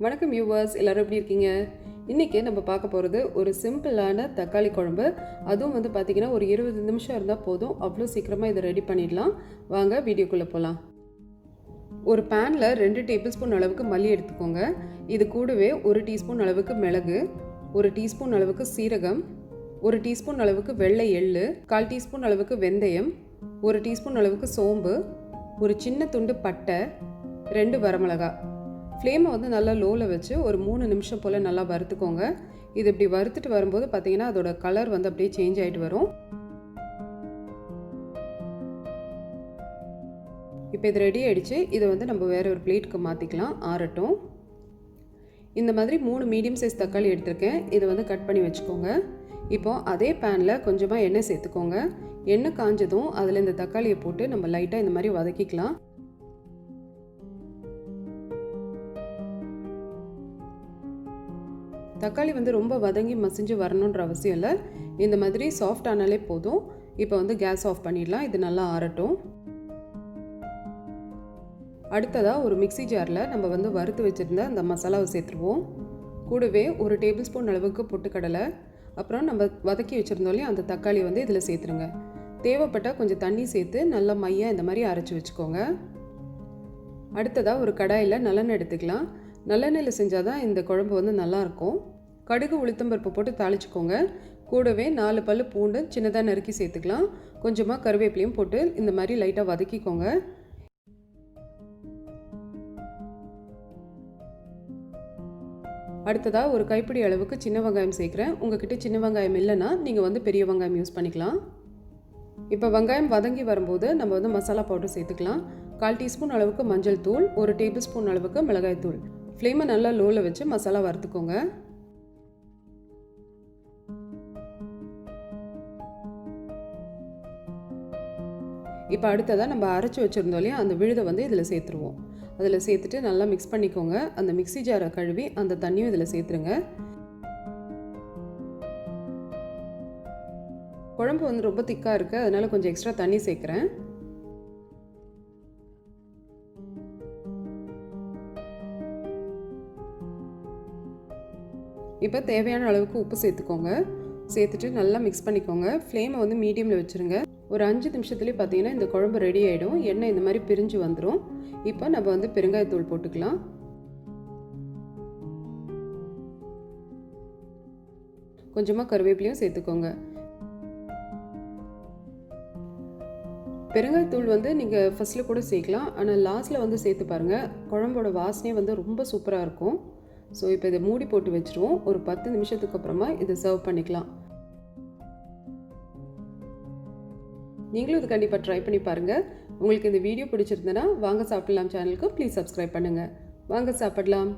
வணக்கம் வியூவர்ஸ், எல்லாரும் எப்படி இருக்கீங்க? இன்றைக்கி நம்ம பார்க்க போகிறது ஒரு சிம்பிளான தக்காளி குழம்பு. அதுவும் பார்த்திங்கன்னா ஒரு 20 நிமிஷம் இருந்தால் போதும். அவ்வளோ சீக்கிரமாக இதை ரெடி பண்ணிடலாம். வாங்க வீடியோக்குள்ளே போகலாம். ஒரு பேனில் 2 டேபிள் ஸ்பூன் அளவுக்கு மல்லி எடுத்துக்கோங்க. இது கூடவே 1 டீஸ்பூன் அளவுக்கு மிளகு, 1 டீஸ்பூன் அளவுக்கு சீரகம், 1 டீஸ்பூன் அளவுக்கு வெள்ளை எள்ளு, 1/4 டீஸ்பூன் அளவுக்கு வெந்தயம், 1 டீஸ்பூன் அளவுக்கு சோம்பு, ஒரு சின்ன துண்டு பட்டை, 2 வரமிளகாய். ஃப்ளேமை நல்லா லோவில் வச்சு ஒரு 3 நிமிஷம் போல் நல்லா வறுத்துக்கோங்க. இது இப்படி வறுத்துட்டு வரும்போது பார்த்தீங்கன்னா அதோட கலர் அப்படியே சேஞ்ச் ஆகிட்டு வரும். இப்போ இது ரெடி ஆகிடுச்சு. இதை நம்ம வேறு ஒரு பிளேட்டுக்கு மாற்றிக்கலாம், ஆறட்டும். இந்த மாதிரி 3 மீடியம் சைஸ் தக்காளி எடுத்திருக்கேன். இதை கட் பண்ணி வச்சுக்கோங்க. இப்போது அதே பேனில் கொஞ்சமாக எண்ணெய் சேர்த்துக்கோங்க. எண்ணெய் காஞ்சதும் அதில் இந்த தக்காளியை போட்டு நம்ம லைட்டாக இந்த மாதிரி வதக்கிக்கலாம். தக்காளி ரொம்ப வதங்கி மசிஞ்சு வரணுன்ற அவசியம் இல்லை. இந்த மாதிரி சாஃப்ட் ஆனாலே போதும். இப்போ கேஸ் ஆஃப் பண்ணிடலாம். இது நல்லா ஆறட்டும். அடுத்ததாக ஒரு மிக்சி ஜாரில் நம்ம வறுத்து வச்சுருந்த அந்த மசாலாவை சேர்த்துருவோம். கூடவே 1 டேபிள் ஸ்பூன் அளவுக்கு பொட்டுக்கடலை, அப்புறம் நம்ம வதக்கி வச்சுருந்தோம் அந்த தக்காளி இதில் சேர்த்துருங்க. தேவைப்பட்டால் கொஞ்சம் தண்ணி சேர்த்து நல்லா மையாக இந்த மாதிரி அரைச்சி வச்சுக்கோங்க. அடுத்ததாக ஒரு கடாயில் நல்லெண்ணெய் எடுத்துக்கலாம். நல்லெண்ணெயில் செஞ்சால் தான் இந்த குழம்பு நல்லாயிருக்கும். கடுகு உளுத்தம்பருப்பு போட்டு தாளிச்சுக்கோங்க. கூடவே 4 பல் பூண்டு சின்னதாக நறுக்கி சேர்த்துக்கலாம். கொஞ்சமாக கருவேப்பிலையும் போட்டு இந்த மாதிரி லைட்டாக வதக்கிக்கோங்க. அடுத்ததாக ஒரு கைப்பிடி அளவுக்கு சின்ன வெங்காயம் சேர்க்குறேன். உங்ககிட்ட சின்ன வெங்காயம் இல்லைன்னா நீங்கள் பெரிய வெங்காயம் யூஸ் பண்ணிக்கலாம். இப்போ வெங்காயம் வதங்கி வரும்போது நம்ம மசாலா பவுடர் சேர்த்துக்கலாம். 1/4 டீஸ்பூன் அளவுக்கு மஞ்சள் தூள், 1 டேபிள் ஸ்பூன் அளவுக்கு மிளகாய் தூள். ஃப்ளேமை நல்லா லோவில் வச்சு மசாலா வறுத்துக்கோங்க. இப்போ அடுத்ததாக நம்ம அரைச்சி வச்சுருந்தோம் இல்லையா, அந்த விழுதை இதில் சேர்த்துருவோம். அதில் சேர்த்துட்டு நல்லா மிக்ஸ் பண்ணிக்கோங்க. அந்த மிக்ஸி ஜாரை கழுவி அந்த தண்ணியும் இதில் சேர்த்துருங்க. குழம்பு ரொம்ப திக்காக இருக்குது, அதனால் கொஞ்சம் எக்ஸ்ட்ரா தண்ணி சேர்க்குறேன். இப்போ தேவையான அளவுக்கு உப்பு சேர்த்துக்கோங்க. சேர்த்துட்டு நல்லா மிக்ஸ் பண்ணிக்கோங்க. ஃப்ளேமை மீடியமில் வச்சுருங்க. ஒரு 5 நிமிஷத்துலேயே பார்த்தீங்கன்னா இந்த குழம்பு ரெடி ஆகிடும். எண்ணெய் இந்த மாதிரி பிரிஞ்சு வந்துடும். இப்போ நம்ம பெருங்காயத்தூள் போட்டுக்கலாம். கொஞ்சமாக கருவேப்பிலையும் சேர்த்துக்கோங்க. பெருங்காயத்தூள் நீங்கள் ஃபஸ்ட்டில் கூட சேர்க்கலாம், ஆனால் லாஸ்ட்டில் சேர்த்து பாருங்கள். குழம்போட வாசனையே ரொம்ப சூப்பராக இருக்கும். ஸோ இப்போ இதை மூடி போட்டு வச்சுருவோம். ஒரு 10 நிமிஷத்துக்கு அப்புறமா இதை சர்வ் பண்ணிக்கலாம். நீங்களும் இது கண்டிப்பாக ட்ரை பண்ணி பாருங்கள். உங்களுக்கு இந்த வீடியோ பிடிச்சிருந்தனா வாங்க சாப்பிடலாம் சேனலுக்கு ப்ளீஸ் சப்ஸ்கிரைப் பண்ணுங்கள். வாங்க சாப்பிடலாம்.